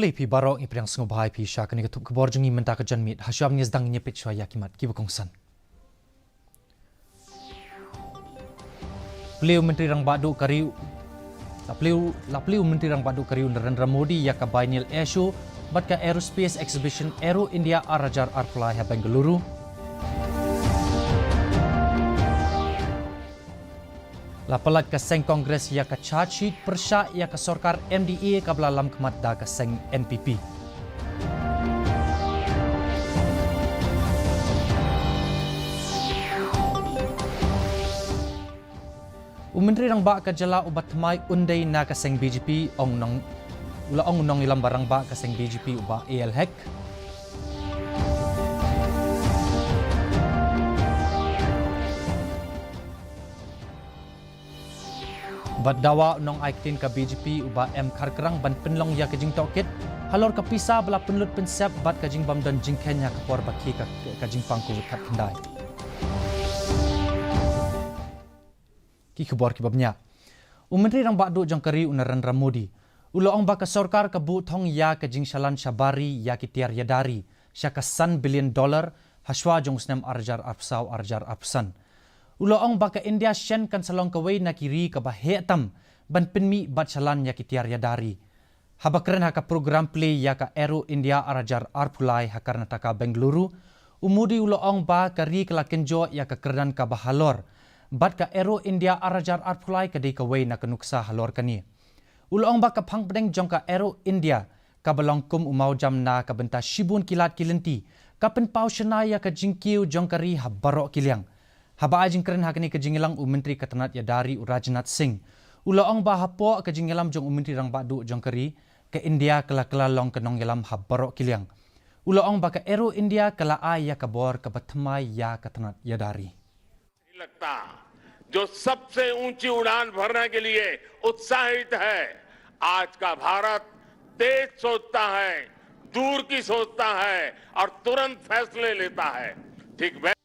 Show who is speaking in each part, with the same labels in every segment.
Speaker 1: Puli pi barok i priang sengo bahai pi sya kani ketup kebor jungi menta ke janmit hasyam ni sedang nyepit syua yakimat ki bekongsan. Beliau Menteri Rang Badu Kariu Beliau Menteri Rang Badu Kariu Narendra Modi ya ka Biennial Air Show bat ka Aerospace Exhibition Aero India Arajar Arpulai ha Bengaluru. Lapalat ka seng Kongres ya ka charge sheet persya ya ka sorkar MDA ka belalam kemat da ka seng NPP. Menteri Rang Ba ka jala ubat mai undai na ka seng BJP ong nong ilam barang ba ka seng BJP uba ALHEC. Bat dawa nong aiktin ka BJP uba M Karkerang ban penlong ya kajing tokit halor ka pisa bala penlut pensep bat kajing bamdan jingken ya kapor baki ka kajing pangku kat kendai. Ki khabar ki babnya. Menteri Rang Badu jangkari Narendra Modi. Uloong ba ka sorkar ka bu thong ya kajing shalan shabari ya ki tiar yadari sya ka $1 billion haswa jong snem arjar apsau arjar apsan. Uloong baka India shen kan salong kawai na kiri ka bahetam ban penmi bat salan ya kitiar ya dari. Habakren haka program play ya ka Aero India Arajar Arpulai ha Karnataka Bengaluru. Umudi uloong ba kari kala kenjo ya ka kerdan ka bahalor. Bat ka Aero India Arajar Arpulai ka di kawai na kanuksa halor kani. Uloong ba ka pangpedeng jong ka Aero India ka balongkum umau jam na ka benta shibun kilat kilenti. Ka penpau syana ya ka jingkiu jong kari ha barok kiliang. Haba ajing keren hakani kejingilang Menteri Katanat Yadari Rajnath Singh. Uloong ba hapo kejingilam jong Menteri Rang Badu jong keri ke India kala long kenong yalam habarok kiliang. Uloong ba ka Aero India kala ay ya kabor ka batmai ya Katanat Yadari.
Speaker 2: लगता जो सबसे ऊंची उड़ान भरने के लिए उत्साहित है आज का भारत तेज सोचता है दूर की सोचता है और तुरंत फैसले लेता है ठीक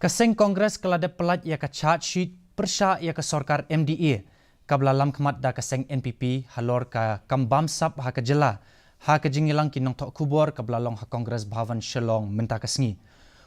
Speaker 1: Kaseng Kongres kelada pelat ia ka charge sheet persya ia ka sorkar MDA kabla lam kemat da kaseng NPP halor ka kambam sap ha ka jela ha ka jingilang kinong tok kubor kabla long ha Kongres Bhavan Shillong menta kasngi.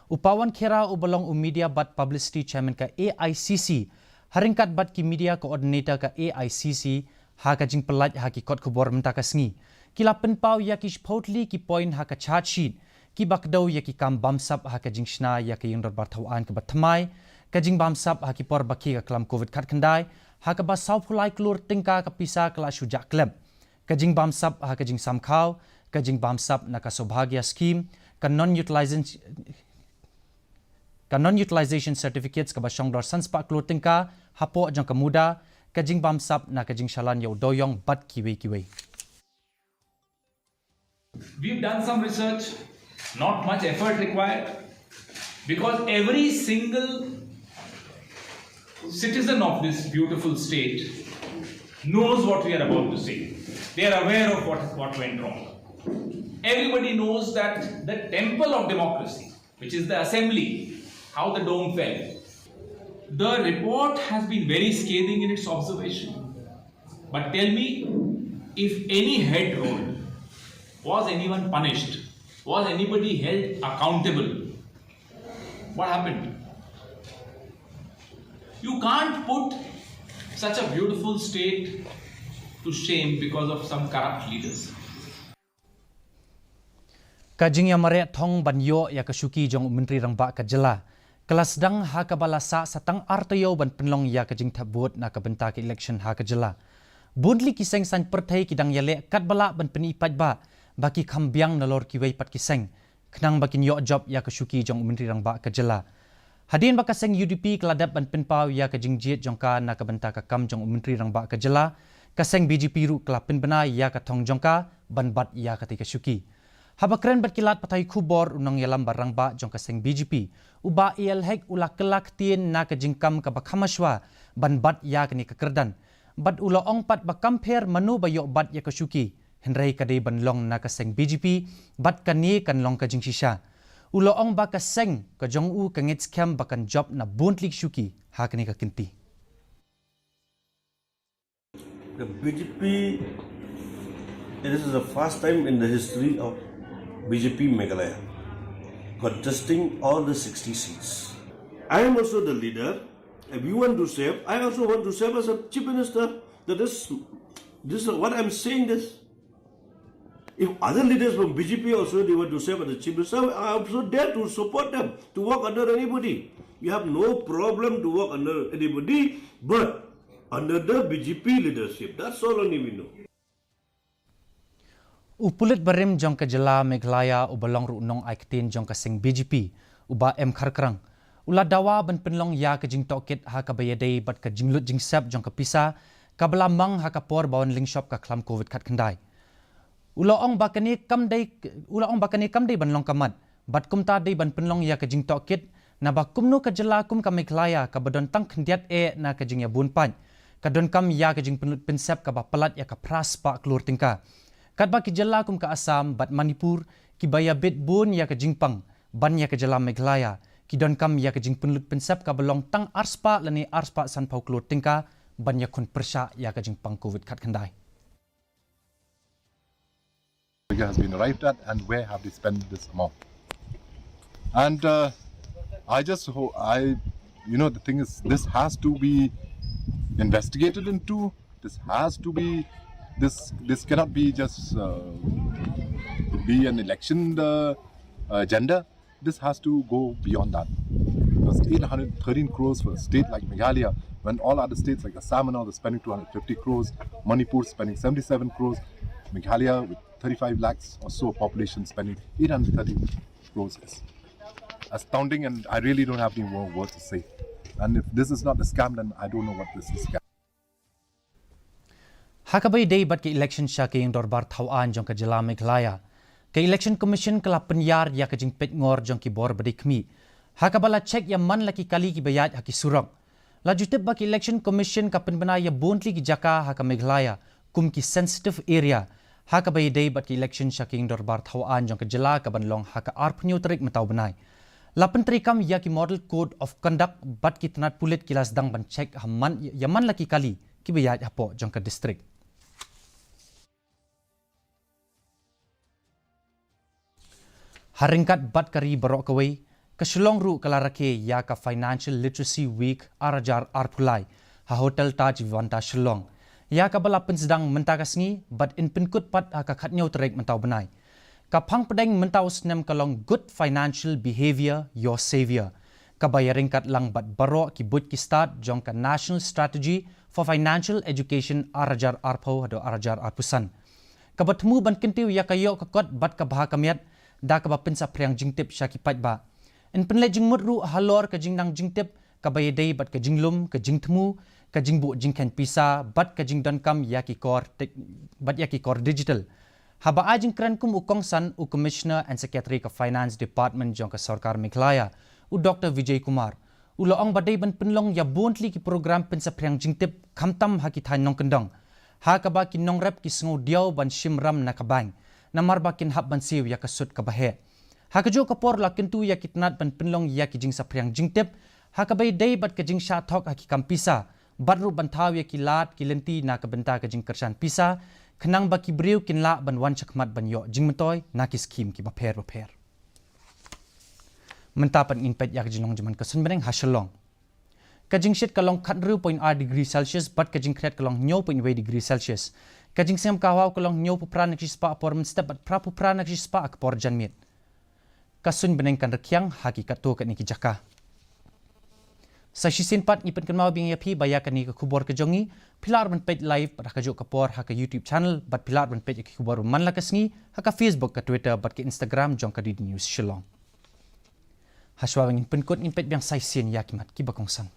Speaker 1: Upawan kira ubalong media bat publicity chairman ka AICC haringkat bat ki media coordinator ka AICC ha ka jing pelat ha ki kot kubor menta kasngi. Kila penpau ya ki spotli ki point ha ka charge sheet ki bakdaw ya ki kam bamsap ha ka jingshna ya ki yungdor bartawan ka batmai ka jing bamsap ha ki por baki ka klam covid kat kendai ha ka ba saupulai klur tingka ka pisa kala shujak klem ka jing bamsap ha ka jing samkhau ka jing bamsap na ka sobhagya scheme ka non utilization certificates ka ba shongdor sanspa klur tingka hapo jang ka muda ka jing bamsap na ka jing shalan yo doyong bat kiwe.
Speaker 3: We've done some research. Not much effort required because every single citizen of this beautiful state knows what we are about to say. They are aware of what went wrong. Everybody knows that the temple of democracy, which is the assembly, how the dome fell. The report has been very scathing in its observation. But tell me, if any head rolled, was anyone punished? Was anybody held accountable? What happened? You can't put such a beautiful state to shame because of some corrupt leaders.
Speaker 1: Kajing yang mare thong banyo ya kasuki jong Menteri Rang Ba ka jela. Kelas dang ha ka balasa satang artayo ban penlong ya kajing tabut na ka benta ke election ha ka jela. Bundli kiseng san pertai kidang yale kat bala ban penipat ba. Baki kambiang nalor kiwai pat kiseng kenang bakin yo job ya kasuki jong Menteri Rang Ba ka jela. Hadin baka seng UDP keladap ban penpau ya ka jingjiet jongka na ka benta ka kam jong Menteri Rang Ba ka jela. Kaseng BJP ru kelapin benai ya ka thong jongka ban bat ya ka kasuki. Habakren bat kilat patai kubor unang yalam barang ba jong kaseng BJP. Uba ALHEC ulak kelak tien na ka jingkam ka bakamaswa ban bat ya ka ni kekerdan. Bat ula ong pat bakamper manu bayo bat ya kasuki. Henry kadai banlong na kaseng BJP bat kani kan long ka jing shisha. Uloong ba kaseng ka jong u ka ngits kem bakan job na buntlik shuki ha kani ka kinti.
Speaker 4: The BJP this is the first time in the history of BJP Meghalaya contesting all the 60 seats. I am also the leader. If you want to serve, I also want to serve as a chief minister. That is what I'm saying. This. If other leaders from BJP also they want to serve as the chief minister, I am also there to support them to work under anybody. We have no problem to work under anybody, but under the BJP leadership. That's all only we know.
Speaker 1: Upulit barim jong ka jela Meghalaya ubalong runong aiktin jong ka sing BJP uba M Kharkrang ula dawa ban penlong ya ka jing tokit ha ka bayadei bat ka jinglut jing sep jong ka pisa ka belamang ha ka por bawan ling shop ka klam covid kat kendai ula ong bakani kamdei ban long kamat bat kumta dei ban penlong ya ka jing tokit na ba kumnu ka jela kum ka Meghalaya ka badon tang khendiat na ka jing ya bun pan ka don kam ya ka jing penlut pensep ka ba pelat ya ka pras pa klur tingka kat ba ki jela kum ka Assam bat Manipur ki baya bit bun ya ka jingpang ban ya ka jela Meghalaya ki don kam ya ka jing penlut pensep ka belong tang arspa lani arspa san pau klur tingka ban ya kun persha ya ka jingpang covid kat kendai
Speaker 5: has been arrived at and where have they spent this amount. And I just hope, the thing is, this has to be investigated into. This has to be, this cannot be just be an election agenda. This has to go beyond that. Because 813 crores for a state like Meghalaya, when all other states like Assam and all are spending 250 crores, Manipur spending 77 crores, Meghalaya with 35 lakhs or so population spending 830 crores is astounding, and I really don't have any more words to say. And if this is not a scam, then I don't know what this is.
Speaker 1: Hakabay day bat ke election siya ke yung dorbar tawaan jong ka jela Meghalaya. Ke election commission kala penyar ya ka jing pet ngor jong ki bor badi kmi. Hakabala check ya man laki kali ki bayat haki surang. La jutip ba ke election commission ka penbena ya bontli ki jaka haka Meghalaya kum ki sensitive area. Hakabay day bat ke election siya ke yung dorbar tawaan jong ka jela ka banlong haka arpunyo tarik mataw benay. La pentri kam ya ki model code of conduct bat ki tanat pulit kilas dang ban check haman ya man laki kali ki bayat hapo jong ka district. Haringkat bat kari barok kawai kesulong ru kalarake ya ka Financial Literacy Week arajar arpulai ha Hotel Taj Vivanta Shillong ya ka bala pensedang mentagasngi bat in penkut pat ha ka khatnyau terek mentau benai ka phang pedeng mentau snem kalong good financial behavior your savior ka bayaringkat lang bat barok ki but ki start jong ka National Strategy for Financial Education arajar arpo hado arajar arpusan ka batmu ban kintiu ya ka yo ka kot bat ka bah kamiat da ka ba pensa priang jingtip sya ki pat ba in penle jingmut ru halor ka jingnang jingtip ka bayadei bat ka jinglum ka jingtemu ka jingbu jingken pisa bat ka jingdan kam ya ki kor digital haba ajing kran kum ukong san u commissioner and secretary ka finance department jong ka sarkar Meghalaya u Dr Vijay Kumar u loong badai ban penlong ya bontli ki program pensa priang jingtip khamtam ha ki than nong kendong ha ka ba ki nong rep ki sngo diaw ban shimram na ka bang namar bakin hab ban siw ya kasut ka bahe hakajo kapor la kintu ya kitnat ban penlong ya ki jing sa priang jingtip hakabai dei bat ka jing sha thok ha ki kampisa batru ban thaw ya ki lat ki lenti na ka benta ka jing kersan pisa khnang ba ki briu kin la ban wan chakmat ban yo jing metoy na ki scheme ki bapher mentapan inpet ya ki jinong jaman ka sun beneng haselong ka jing shit kalong khat ru point r degree celsius bat ka jing kret kalong nyo point degree celsius kajing sem kawaw kalong nyo pupra nagsispa apor step at pra pupra nagsispa akpor janmit kasun beneng kan rekyang hakikat to kan iki jaka sa sisin pat ni pen mau bing yapi baya kan ni ka khubor ka jongi pilar ban page live pada ka jo kapor ha ka YouTube channel bat pilar ban page ki khubor man la kasngi ha ka Facebook ka Twitter bat ka Instagram jong ka di news Shillong haswa bang pen kot in page biang sai sin yakimat ki bakong sang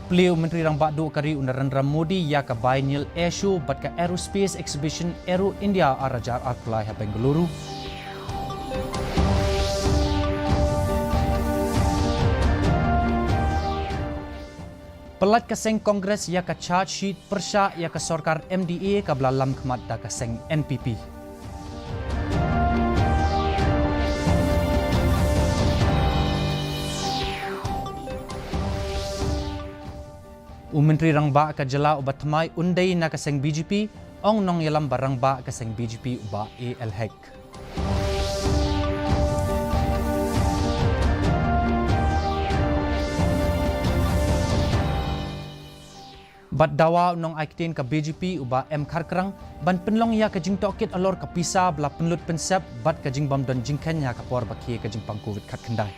Speaker 1: Beliau Menteri Rang Bakdo kari Narendra Modi ya ka biennial air show bat ka aerospace exhibition Aero India arajar arpulai ha Bengaluru. Pelat ka seng Kongres ya ka charge sheet persya ya ka sarkar MDA ka belalam kemat da ka seng NPP. Menteri rangba ka jala ubat thamai undai na kaseng BJP ong nong yalam barang ba kaseng BJP uba ALHEC. Bat dawa nong aikitin ka BJP uba M Kharkrang ban penlong ya ka jing tokit alor ka pisa bla penlut pensep bat ka jing bam don jingken ya ka por baki ka jing pang covid khat kendai.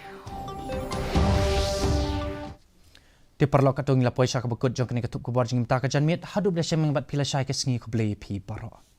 Speaker 1: Ti perlo ka tung la poisa ka bekut jong kini ka tup ku bor jing ta ka janmit hadup da shemeng bat pila syai ka sngi ku blei pi baro.